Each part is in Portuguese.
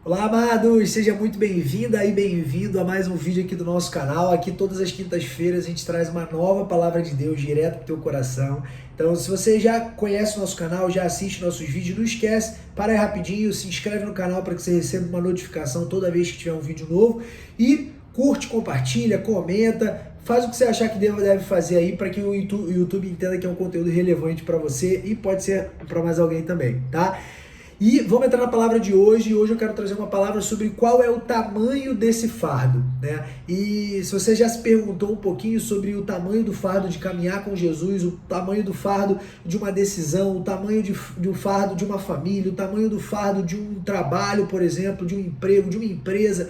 Olá, amados! Seja muito bem-vinda e bem-vindo a mais um vídeo aqui do nosso canal. Aqui todas as quintas-feiras a gente traz uma nova palavra de Deus direto para o teu coração. Então, se você já conhece o nosso canal, já assiste nossos vídeos, não esquece, para aí rapidinho, se inscreve no canal para que você receba uma notificação toda vez que tiver um vídeo novo e curte, compartilha, comenta, faz o que você achar que deve fazer aí para que o YouTube entenda que é um conteúdo relevante para você e pode ser para mais alguém também, tá? E vamos entrar na palavra de hoje. E hoje eu quero trazer uma palavra sobre qual é o tamanho desse fardo, né? E se você já se perguntou um pouquinho sobre o tamanho do fardo de caminhar com Jesus, o tamanho do fardo de uma decisão, o tamanho de um fardo de uma família, o tamanho do fardo de um trabalho, por exemplo, de um emprego, de uma empresa.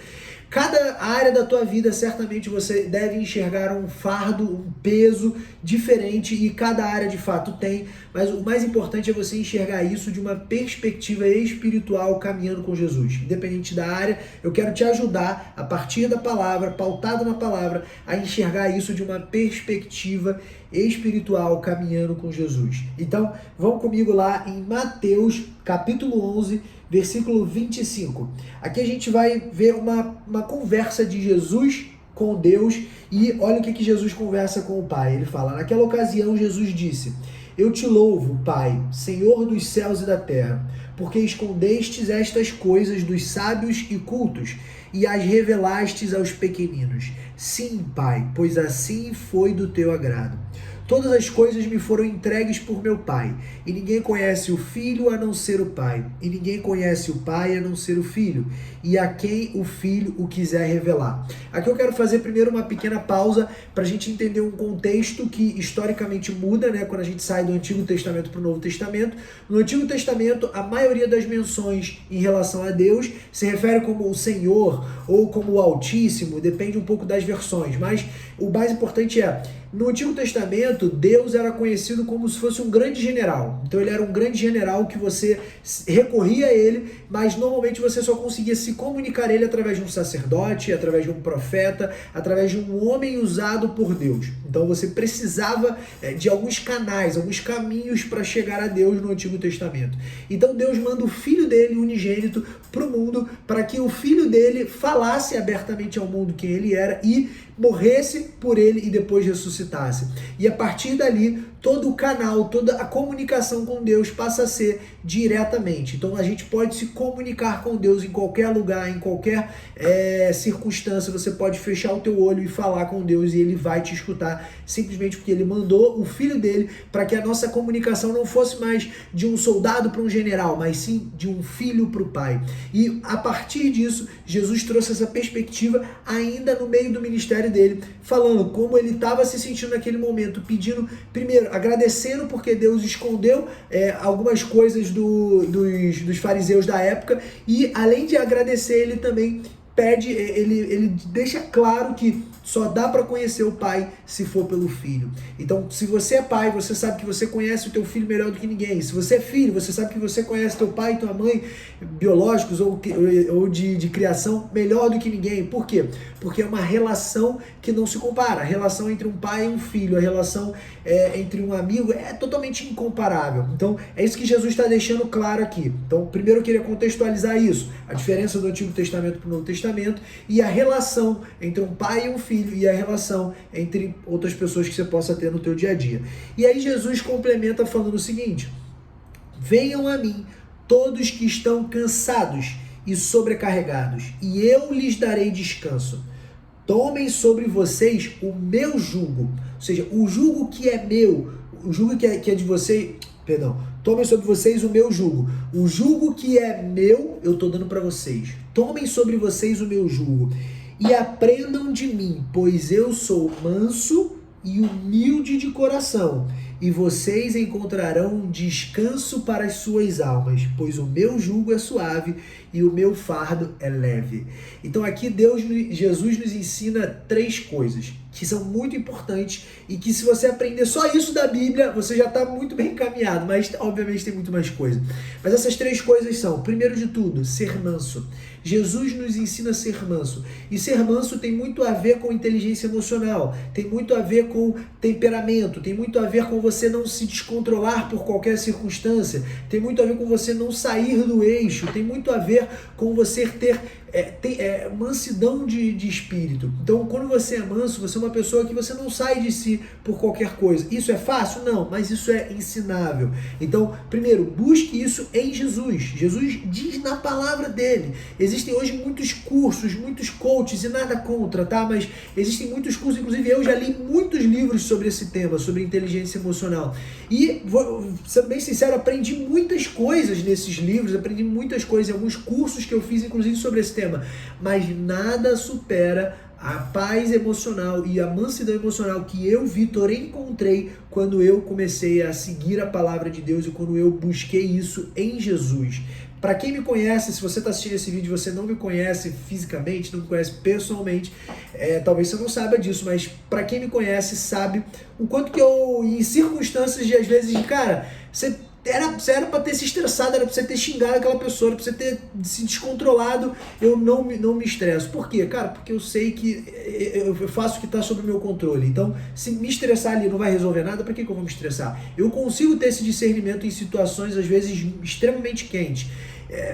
Cada área da tua vida, certamente você deve enxergar um fardo, um peso diferente e cada área de fato tem, mas o mais importante é você enxergar isso de uma perspectiva espiritual caminhando com Jesus. Independente da área, eu quero te ajudar a partir da palavra, pautado na palavra, a enxergar isso de uma perspectiva espiritual caminhando com Jesus. Então, vamos comigo lá em Mateus, capítulo 11, versículo 25. Aqui a gente vai ver uma conversa de Jesus com Deus e olha o que Jesus conversa com o Pai. Ele fala, naquela ocasião Jesus disse, eu te louvo, Pai, Senhor dos céus e da terra, porque escondestes estas coisas dos sábios e cultos e as revelastes aos pequeninos. Sim, Pai, pois assim foi do teu agrado. Todas as coisas me foram entregues por meu Pai, e ninguém conhece o Filho a não ser o Pai, e ninguém conhece o Pai a não ser o Filho, e a quem o Filho o quiser revelar. Aqui eu quero fazer primeiro uma pequena pausa para a gente entender um contexto que historicamente muda, né? Quando a gente sai do Antigo Testamento para o Novo Testamento. No Antigo Testamento, a maioria das menções em relação a Deus se refere como o Senhor ou como o Altíssimo, depende um pouco das versões, mas o mais importante é, no Antigo Testamento, Deus era conhecido como se fosse um grande general. Então ele era um grande general que você recorria a ele, mas normalmente você só conseguia se comunicar a ele através de um sacerdote, através de um profeta, através de um homem usado por Deus. Então você precisava de alguns canais, alguns caminhos para chegar a Deus no Antigo Testamento. Então Deus manda o Filho dele, unigênito, para o mundo, para que o Filho dele falasse abertamente ao mundo quem ele era e morresse por ele e depois ressuscitasse. E a partir dali, todo o canal, toda a comunicação com Deus passa a ser diretamente. Então a gente pode se comunicar com Deus em qualquer lugar, em qualquer circunstância. Você pode fechar o teu olho e falar com Deus e ele vai te escutar, simplesmente porque ele mandou o Filho dele para que a nossa comunicação não fosse mais de um soldado para um general, mas sim de um filho para o pai. E a partir disso, Jesus trouxe essa perspectiva ainda no meio do ministério dele, falando como ele estava se sentindo naquele momento, pedindo, primeiro, agradecendo porque Deus escondeu algumas coisas dos fariseus da época e além de agradecer, ele também pede, ele deixa claro que só dá para conhecer o pai se for pelo filho. Então, se você é pai, você sabe que você conhece o teu filho melhor do que ninguém. Se você é filho, você sabe que você conhece teu pai e tua mãe, biológicos ou de criação, melhor do que ninguém. Por quê? Porque é uma relação que não se compara. A relação entre um pai e um filho, a relação entre um amigo é totalmente incomparável. Então, é isso que Jesus está deixando claro aqui. Então, primeiro eu queria contextualizar isso. A diferença do Antigo Testamento para o Novo Testamento e a relação entre um pai e um filho e a relação entre outras pessoas que você possa ter no teu dia a dia. E aí Jesus complementa falando o seguinte, venham a mim todos que estão cansados e sobrecarregados, e eu lhes darei descanso. Tomem sobre vocês o meu jugo, ou seja, o jugo que é meu, o jugo que é de vocês, perdão, tomem sobre vocês o meu jugo. O jugo que é meu, eu estou dando para vocês. Tomem sobre vocês o meu jugo e aprendam de mim, pois eu sou manso e humilde de coração, e vocês encontrarão descanso para as suas almas, pois o meu jugo é suave e o meu fardo é leve. Então aqui Jesus nos ensina três coisas. que são muito importantes e que se você aprender só isso da Bíblia, você já está muito bem encaminhado, mas obviamente tem muito mais coisa. Mas essas 3 coisas são, primeiro de tudo, ser manso. Jesus nos ensina a ser manso. E ser manso tem muito a ver com inteligência emocional, tem muito a ver com temperamento, tem muito a ver com você não se descontrolar por qualquer circunstância, tem muito a ver com você não sair do eixo, tem muito a ver com você ter mansidão de espírito. Então, quando você é manso, você é uma pessoa que você não sai de si por qualquer coisa. Isso é fácil? Não, mas isso é ensinável. Então, primeiro, busque isso em Jesus. Jesus diz na palavra dele. Existem hoje muitos cursos, muitos coaches, e nada contra, tá? Mas existem muitos cursos, inclusive eu já li muitos livros sobre esse tema, sobre inteligência emocional. E, vou ser bem sincero, aprendi muitas coisas nesses livros, aprendi muitas coisas em alguns cursos que eu fiz, inclusive, sobre esse tema. Mas nada supera a paz emocional e a mansidão emocional que eu, Vitor, encontrei quando eu comecei a seguir a palavra de Deus e quando eu busquei isso em Jesus. Para quem me conhece, se você está assistindo esse vídeo e você não me conhece fisicamente, não me conhece pessoalmente, talvez você não saiba disso, mas para quem me conhece sabe o quanto que eu, em circunstâncias de às vezes, cara, você era para ter se estressado, era para você ter xingado aquela pessoa, era para você ter se descontrolado. Eu não me estresso. Por quê? Cara, porque eu sei que eu faço o que está sob o meu controle. Então, se me estressar ali não vai resolver nada, para que eu vou me estressar? Eu consigo ter esse discernimento em situações, às vezes, extremamente quentes.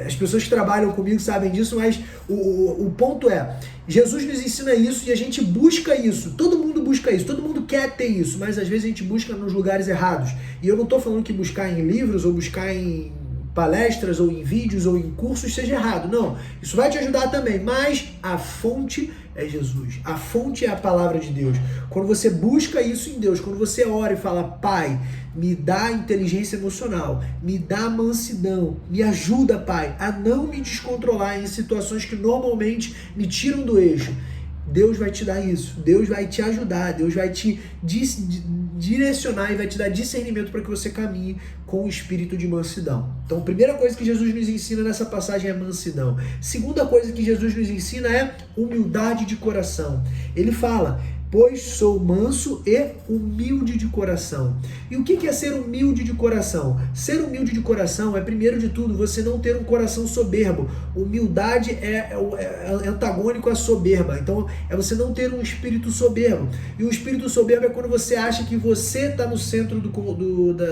As pessoas que trabalham comigo sabem disso, mas o ponto é, Jesus nos ensina isso e a gente busca isso. Todo mundo busca isso, todo mundo quer ter isso, mas às vezes a gente busca nos lugares errados. E eu não estou falando que buscar em livros ou buscar em palestras ou em vídeos ou em cursos seja errado. Não, isso vai te ajudar também, mas a fonte é Jesus. A fonte é a palavra de Deus. Quando você busca isso em Deus, quando você ora e fala, Pai, me dá inteligência emocional, me dá mansidão, me ajuda, Pai, a não me descontrolar em situações que normalmente me tiram do eixo. Deus vai te dar isso, Deus vai te ajudar, Deus vai te direcionar e vai te dar discernimento para que você caminhe com o espírito de mansidão. Então, a primeira coisa que Jesus nos ensina nessa passagem é mansidão. Segunda coisa que Jesus nos ensina é humildade de coração. Ele fala, pois sou manso e humilde de coração. E o que é ser humilde de coração? Ser humilde de coração é, primeiro de tudo, você não ter um coração soberbo. Humildade é antagônico à soberba. Então, é você não ter um espírito soberbo. E o espírito soberbo é quando você acha que você está no centro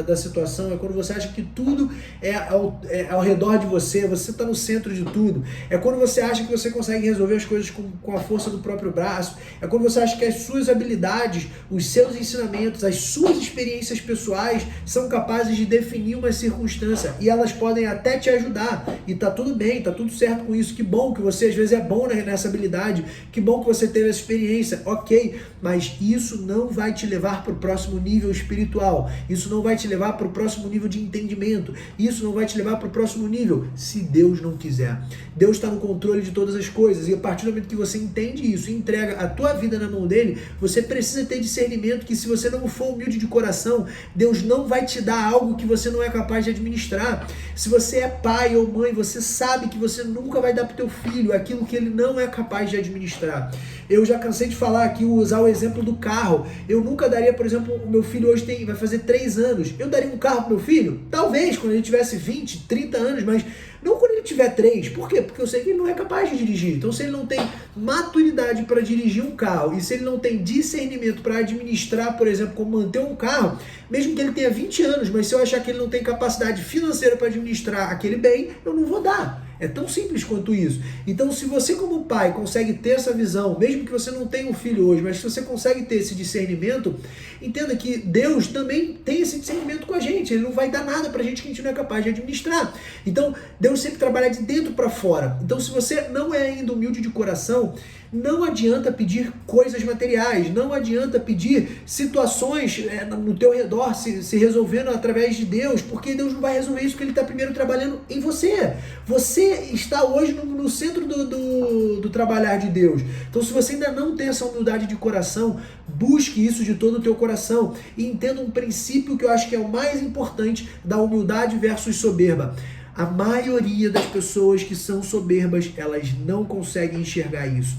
da situação, é quando você acha que tudo é ao redor de você está no centro de tudo. É quando você acha que você consegue resolver as coisas com a força do próprio braço. É quando você acha que as suas habilidades, os seus ensinamentos, as suas experiências pessoais são capazes de definir uma circunstância e elas podem até te ajudar e tá tudo bem, tá tudo certo com isso, que bom que você às vezes é bom nessa habilidade, que bom que você teve essa experiência, ok, mas isso não vai te levar para o próximo nível espiritual, isso não vai te levar para o próximo nível de entendimento, isso não vai te levar para o próximo nível, se Deus não quiser. Deus está no controle de todas as coisas e a partir do momento que você entende isso e entrega a tua vida na mão dele, você precisa ter discernimento que se você não for humilde de coração, Deus não vai te dar algo que você não é capaz de administrar. Se você é pai ou mãe, você sabe que você nunca vai dar para o teu filho aquilo que ele não é capaz de administrar. Eu já cansei de falar aqui, usar o exemplo do carro. Eu nunca daria, por exemplo, o meu filho hoje vai fazer 3 anos. Eu daria um carro para meu filho? Talvez, quando ele tivesse 20, 30 anos, mas não quando ele tiver 3. Por quê? Porque eu sei que ele não é capaz de dirigir. Então, se ele não tem maturidade para dirigir um carro e se ele não tem discernimento para administrar, por exemplo, como manter um carro, mesmo que ele tenha 20 anos, mas se eu achar que ele não tem capacidade financeira para administrar aquele bem, eu não vou dar. É tão simples quanto isso. Então, se você como pai consegue ter essa visão, mesmo que você não tenha um filho hoje, mas se você consegue ter esse discernimento, entenda que Deus também tem esse discernimento com a gente. Ele não vai dar nada pra gente que a gente não é capaz de administrar. Então, Deus sempre trabalha de dentro para fora. Então, se você não é ainda humilde de coração, não adianta pedir coisas materiais, não adianta pedir situações no teu redor se resolvendo através de Deus, porque Deus não vai resolver isso, porque Ele está primeiro trabalhando em você. Você está hoje no centro do trabalhar de Deus. Então, se você ainda não tem essa humildade de coração, busque isso de todo o teu coração e entenda um princípio que eu acho que é o mais importante da humildade versus soberba. A maioria das pessoas que são soberbas, elas não conseguem enxergar isso.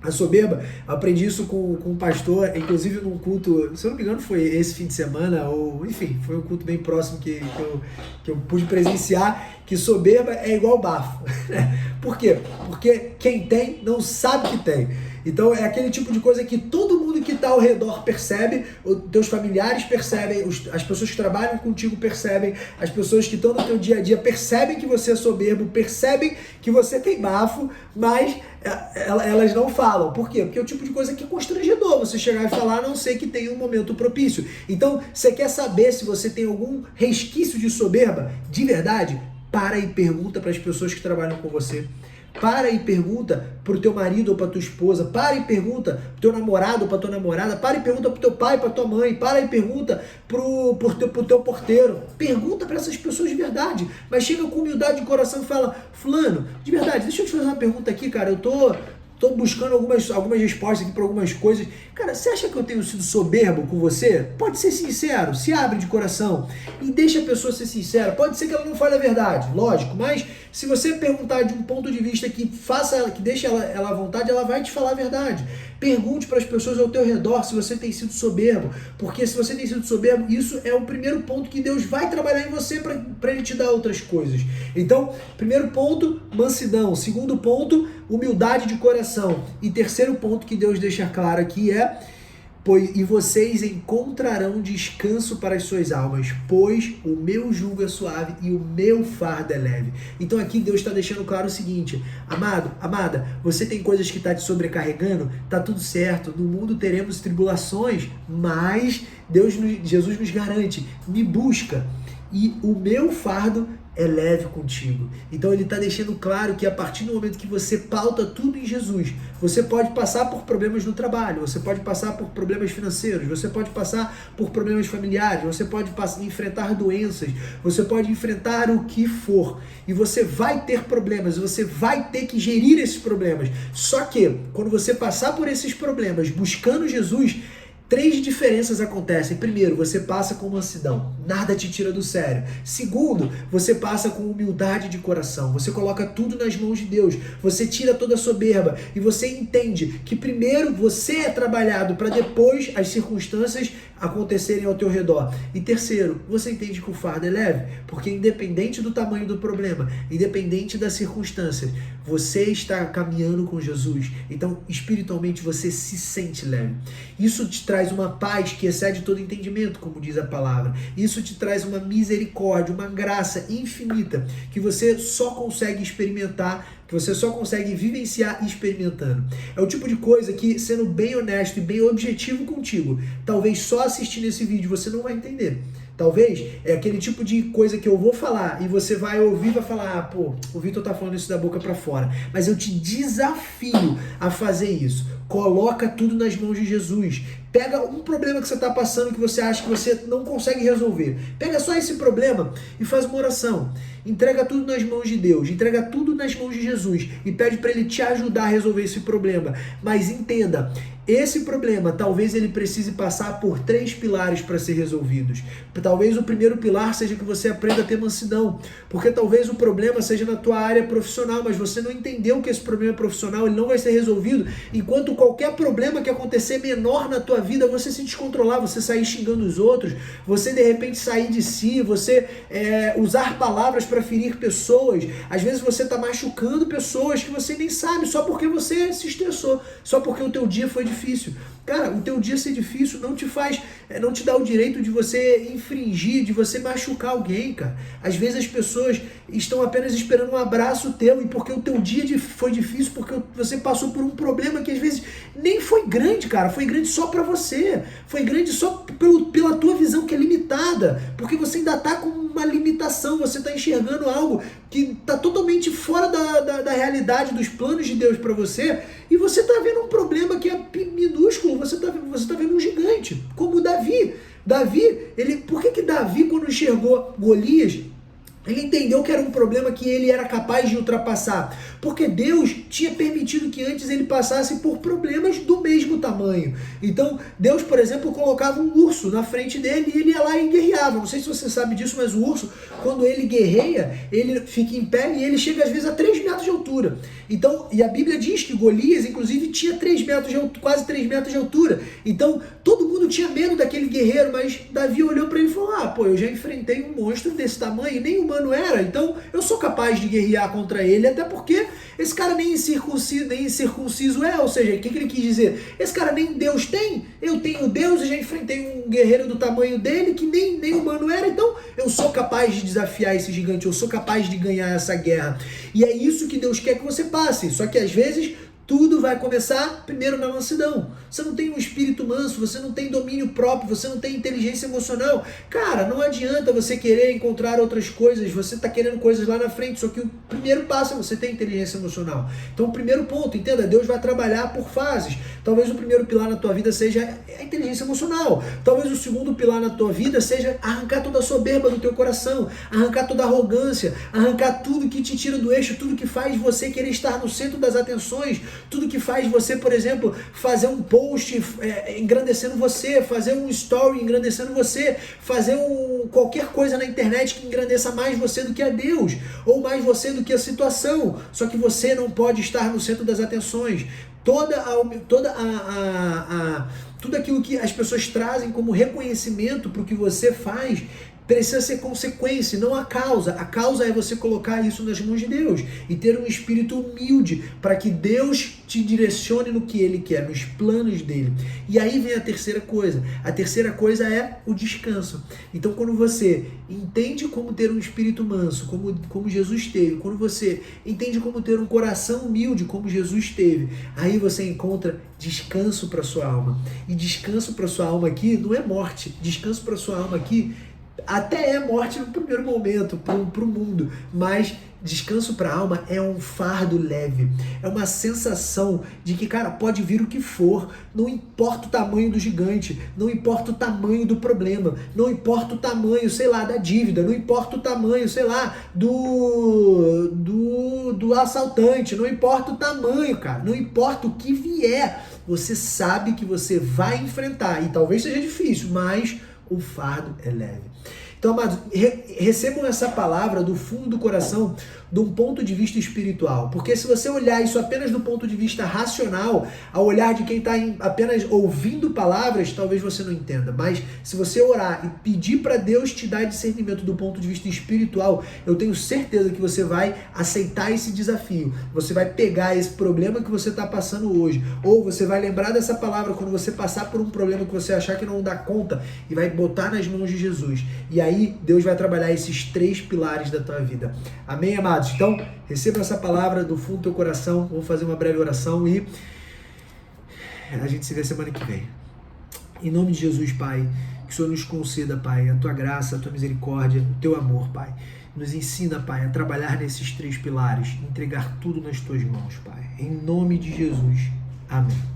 A soberba, aprendi isso com um pastor, inclusive num culto, se eu não me engano foi esse fim de semana, ou enfim, foi um culto bem próximo que eu pude presenciar, que soberba é igual bafo. Por quê? Porque quem tem não sabe que tem. Então é aquele tipo de coisa que todo mundo que está ao redor percebe, os teus familiares percebem, as pessoas que trabalham contigo percebem, as pessoas que estão no teu dia a dia percebem que você é soberbo, percebem que você tem bafo, mas elas não falam. Por quê? Porque é o tipo de coisa que é constrangedor você chegar e falar, a não ser que tenha um momento propício. Então, você quer saber se você tem algum resquício de soberba? De verdade, para e pergunta para as pessoas que trabalham com você. Para e pergunta pro teu marido ou pra tua esposa, para e pergunta pro teu namorado ou pra tua namorada, para e pergunta pro teu pai, pra tua mãe, para e pergunta pro teu porteiro. Pergunta para essas pessoas de verdade, mas chega com humildade de coração e fala, fulano, de verdade, deixa eu te fazer uma pergunta aqui, cara, eu tô buscando algumas respostas aqui para algumas coisas. Cara, você acha que eu tenho sido soberbo com você? Pode ser sincero, se abre de coração e deixa a pessoa ser sincera. Pode ser que ela não fale a verdade, lógico, mas se você perguntar de um ponto de vista que deixe ela à vontade, ela vai te falar a verdade. Pergunte para as pessoas ao teu redor se você tem sido soberbo, porque se você tem sido soberbo, isso é o primeiro ponto que Deus vai trabalhar em você para Ele te dar outras coisas. Então, primeiro ponto, mansidão. Segundo ponto, humildade de coração. E terceiro ponto que Deus deixa claro aqui é: e vocês encontrarão descanso para as suas almas, pois o meu jugo é suave e o meu fardo é leve. Então aqui Deus está deixando claro o seguinte: amado, amada, você tem coisas que está te sobrecarregando, tá tudo certo, no mundo teremos tribulações, mas Jesus nos garante, me busca e o meu fardo é leve contigo. Então ele está deixando claro que a partir do momento que você pauta tudo em Jesus, você pode passar por problemas no trabalho, você pode passar por problemas financeiros, você pode passar por problemas familiares, você pode enfrentar doenças, você pode enfrentar o que for, e você vai ter problemas, você vai ter que gerir esses problemas. Só que quando você passar por esses problemas buscando Jesus, três diferenças acontecem. Primeiro, você passa com mansidão, nada te tira do sério. Segundo, você passa com humildade de coração, você coloca tudo nas mãos de Deus, você tira toda a soberba e você entende que primeiro você é trabalhado para depois as circunstâncias acontecerem ao teu redor. E terceiro, você entende que o fardo é leve, porque independente do tamanho do problema, independente das circunstâncias, você está caminhando com Jesus. Então, espiritualmente, você se sente leve. Isso te traz uma paz que excede todo entendimento, como diz a palavra. Isso te traz uma misericórdia, uma graça infinita, que você só consegue experimentar, que você só consegue vivenciar experimentando. É o tipo de coisa que, sendo bem honesto e bem objetivo contigo, talvez só assistindo esse vídeo você não vai entender. Talvez é aquele tipo de coisa que eu vou falar e você vai ouvir e vai falar, ah, pô, o Vitor tá falando isso da boca pra fora. Mas eu te desafio a fazer isso. Coloca tudo nas mãos de Jesus. Pega um problema que você está passando que você acha que você não consegue resolver. Pega só esse problema e faz uma oração. Entrega tudo nas mãos de Deus. Entrega tudo nas mãos de Jesus. E pede para Ele te ajudar a resolver esse problema. Mas entenda, esse problema, talvez ele precise passar por 3 pilares para ser resolvidos. Talvez o primeiro pilar seja que você aprenda a ter mansidão. Porque talvez o problema seja na tua área profissional, mas você não entendeu que esse problema profissional ele não vai ser resolvido enquanto qualquer problema que acontecer menor na tua vida, você se descontrolar, você sair xingando os outros, você de repente sair de si, você usar palavras para ferir pessoas. Às vezes você está machucando pessoas que você nem sabe, só porque você se estressou, só porque o teu dia foi difícil. Cara, o teu dia ser difícil não te dá o direito de você infringir, de você machucar alguém, cara. Às vezes as pessoas estão apenas esperando um abraço teu, e porque o teu dia foi difícil, porque você passou por um problema que às vezes nem foi grande, cara. Foi grande só pra você. Foi grande só pela tua visão que é limitada, porque você ainda tá com uma limitação, você tá enxergando algo que tá totalmente fora da realidade, dos planos de Deus pra você, e você tá vendo um problema que é minúsculo, você tá vendo um gigante, como Davi. Por que Davi, quando enxergou Golias, ele entendeu que era um problema que ele era capaz de ultrapassar? Porque Deus tinha permitido que antes ele passasse por problemas do mesmo tamanho. Então, Deus, por exemplo, colocava um urso na frente dele e ele ia lá e guerreava. Não sei se você sabe disso, mas o urso, quando ele guerreia, ele fica em pé e ele chega às vezes a 3 metros de altura. altura. Então, e a Bíblia diz que Golias, inclusive, tinha 3 metros de altura, quase 3 metros de altura. Então, todo mundo tinha medo daquele guerreiro, mas Davi olhou para ele e falou, pô, eu já enfrentei um monstro desse tamanho, nem humano era, então eu sou capaz de guerrear contra ele, até porque esse cara nem incircunciso é, ou seja, o que ele quis dizer? Esse cara nem Deus tem, eu tenho Deus e já enfrentei um guerreiro do tamanho dele que nem humano era, então eu sou capaz de desafiar esse gigante, eu sou capaz de ganhar essa guerra. E é isso que Deus quer que você passe, só que às vezes tudo vai começar primeiro na mansidão. Você não tem um espírito manso, você não tem domínio próprio, você não tem inteligência emocional. Cara, não adianta você querer encontrar outras coisas, você está querendo coisas lá na frente, só que o primeiro passo é você ter inteligência emocional. Então o primeiro ponto, entenda, Deus vai trabalhar por fases. Talvez o primeiro pilar na tua vida seja a inteligência emocional. Talvez o segundo pilar na tua vida seja arrancar toda a soberba do teu coração, arrancar toda a arrogância, arrancar tudo que te tira do eixo, tudo que faz você querer estar no centro das atenções, tudo que faz você, por exemplo, fazer um post engrandecendo você, fazer um story engrandecendo você, fazer qualquer coisa na internet que engrandeça mais você do que a Deus, ou mais você do que a situação, só que você não pode estar no centro das atenções. Tudo aquilo que as pessoas trazem como reconhecimento para o que você faz precisa ser consequência, não a causa. A causa é você colocar isso nas mãos de Deus e ter um espírito humilde para que Deus te direcione no que Ele quer, nos planos dele. E aí vem a terceira coisa. A terceira coisa é o descanso. Então, quando você entende como ter um espírito manso, como Jesus teve, quando você entende como ter um coração humilde, como Jesus teve, aí você encontra descanso para sua alma. E descanso para sua alma aqui não é morte. Descanso para sua alma aqui até é morte no primeiro momento para o mundo, mas descanso para a alma é um fardo leve, é uma sensação de que, cara, pode vir o que for, não importa o tamanho do gigante, não importa o tamanho do problema, não importa o tamanho, sei lá, da dívida, não importa o tamanho, sei lá, do assaltante, não importa o tamanho, cara, não importa o que vier, você sabe que você vai enfrentar, e talvez seja difícil, mas o fardo é leve. Então, amados, recebam essa palavra do fundo do coração de um ponto de vista espiritual. Porque se você olhar isso apenas do ponto de vista racional, ao olhar de quem está apenas ouvindo palavras, talvez você não entenda. Mas se você orar e pedir para Deus te dar discernimento do ponto de vista espiritual, eu tenho certeza que você vai aceitar esse desafio. Você vai pegar esse problema que você está passando hoje. Ou você vai lembrar dessa palavra quando você passar por um problema que você achar que não dá conta e vai botar nas mãos de Jesus. E aí Deus vai trabalhar esses 3 pilares da tua vida. Amém, amados? Então, receba essa palavra do fundo do teu coração. Vamos fazer uma breve oração e a gente se vê semana que vem. Em nome de Jesus, Pai, que o Senhor nos conceda, Pai, a tua graça, a tua misericórdia, o teu amor, Pai. Nos ensina, Pai, a trabalhar nesses 3 pilares, entregar tudo nas tuas mãos, Pai. Em nome de Jesus. Amém.